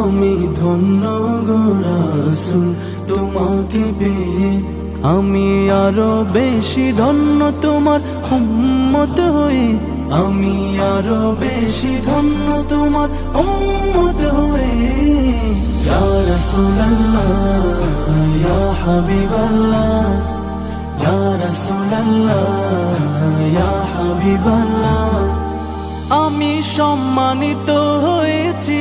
আমি ধন্য গো রাসূল তোমাকে পেয়ে, আমি আরো বেশি ধন্য তোমার উম্মত হয়ে, আমি আরো বেশি ধন্য তোমার উম্মত হয়ে। ইয়া রাসূলুল্লাহ ইয়া হাবিবাল্লাহ, ইয়া রাসূলুল্লাহ ইয়া হাবিবাল্লাহ। আমি সম্মানিত হয়েছি